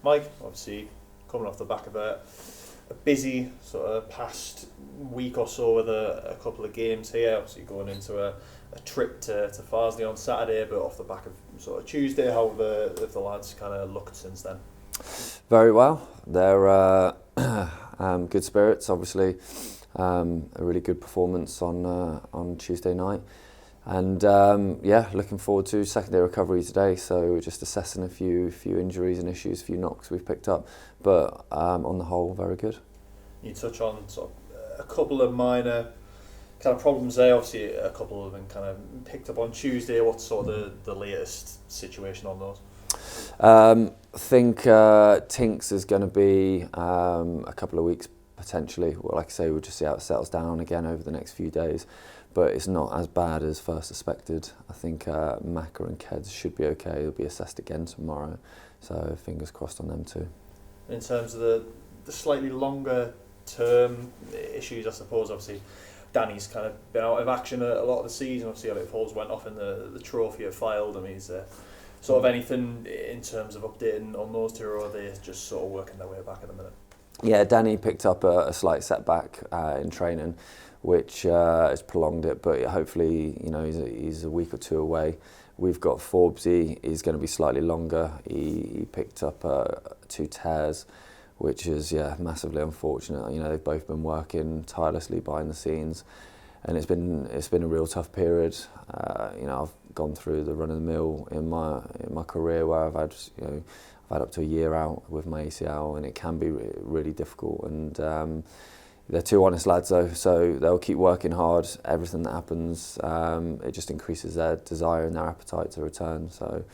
Mike, obviously coming off the back of a busy sort of past week or so with a couple of games here, obviously going into a trip to Farsley on Saturday, but off the back of sort of Tuesday, how have the lads kind of looked since then? Very well. They're good spirits, obviously. A really good performance on Tuesday night. And looking forward to second day recovery today. So just assessing a few injuries and issues, a few knocks we've picked up, but on the whole, very good. You touch on sort of a couple of minor kind of problems there. Obviously, a couple of them kind of picked up on Tuesday. What's sort of the latest situation on those? I think Tinks is going to be a couple of weeks potentially. Well, like I say, we'll just see how it settles down again over the next few days. But it's not as bad as first suspected. I think Macca and Keds should be okay. They'll be assessed again tomorrow. So fingers crossed on them too. In terms of the slightly longer term issues, I suppose, obviously, Danny's kind of been out of action a lot of the season. Obviously, Elliot Foles went off in the trophy at Filed. I mean, is there sort of anything in terms of updating on those two, or are they just sort of working their way back at the minute? Yeah, Danny picked up a slight setback in training, which has prolonged it, but hopefully, he's a week or two away. We've got Forbesy, he's going to be slightly longer. He picked up 2 tears, which is massively unfortunate. They've both been working tirelessly behind the scenes, and it's been a real tough period. I've gone through the run of the mill in my career where I've had up to a year out with my ACL, and it can be really difficult. And they're 2 honest lads though, so they'll keep working hard. Everything that happens, it just increases their desire and their appetite to return. So,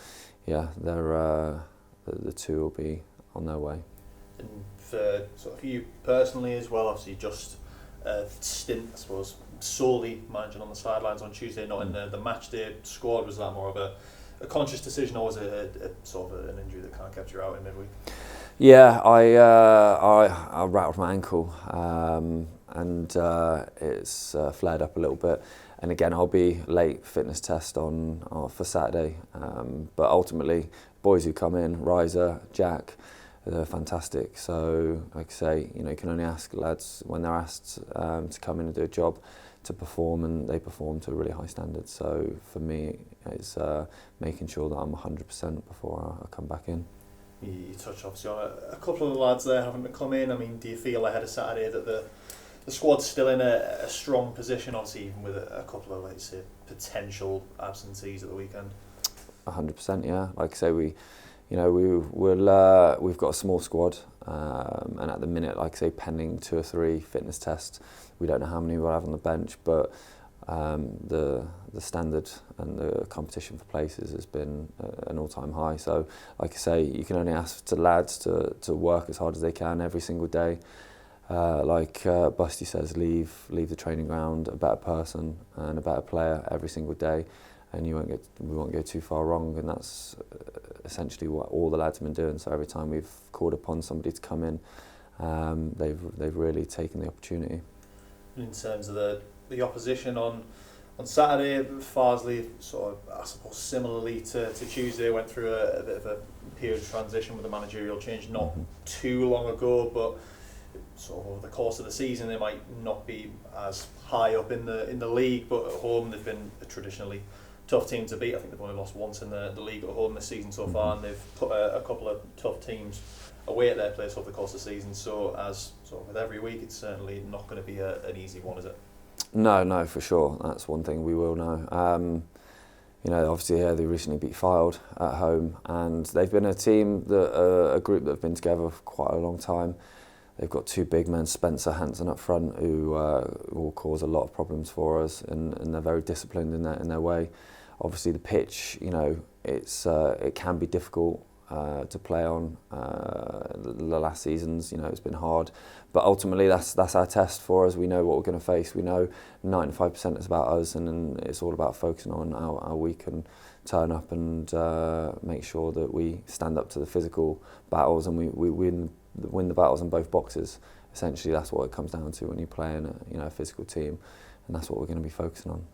they're the 2 will be on their way. And for sort of you personally as well, obviously just a stint, I suppose, solely managing on the sidelines on Tuesday, not in the match day squad. Was that more of a conscious decision, or was it a sort of an injury that kind of kept you out in midweek? Yeah, I rattled my ankle, and it's flared up a little bit. And again, I'll be late fitness test for Saturday. But ultimately, boys who come in, Riser, Jack, they're fantastic. So, like I say, you can only ask lads when they're asked to come in and do a job to perform, and they perform to a really high standard. So for me, it's making sure that I'm 100% before I come back in. You touched obviously on a couple of the lads there having to come in. I mean, do you feel ahead of Saturday that the squad's still in a strong position, obviously even with a couple of, let's say, potential absentees at the weekend? 100%, yeah. Like I say, we've got a small squad, and at the minute, like I say, pending 2 or 3 fitness tests. We don't know how many we'll have on the bench, but the standard and the competition for places has been an all-time high. So, like I say, you can only ask to lads to work as hard as they can every single day. Like Busty says, leave the training ground a better person and a better player every single day, and we won't go too far wrong. And that's essentially what all the lads have been doing. So every time we've called upon somebody to come in, they've really taken the opportunity. In terms of the opposition on Saturday, Farsley sort of, I suppose, similarly to Tuesday, went through a bit of a period of transition with a managerial change not too long ago, but sort of over the course of the season they might not be as high up in the league, but at home they've been a traditionally tough team to beat. I think they've only lost once in the league at home this season so far, and they've put a couple of tough teams away at their place over the course of the season. So as sort of with every week, it's certainly not going to be an easy one, is it? No, for sure. That's one thing we will know. Obviously, they recently beat Filed at home, and they've been a team a group that have been together for quite a long time. They've got 2 big men, Spencer, Hansen up front, who will cause a lot of problems for us, and they're very disciplined in their way. Obviously, the pitch, it can be difficult to play on. The last seasons, it's been hard, but ultimately that's our test for us. We know what we're going to face. We know 95% is about us, and it's all about focusing on how we can turn up and make sure that we stand up to the physical battles, and we win the battles in both boxes. Essentially, that's what it comes down to when you're playing a physical team, and that's what we're going to be focusing on.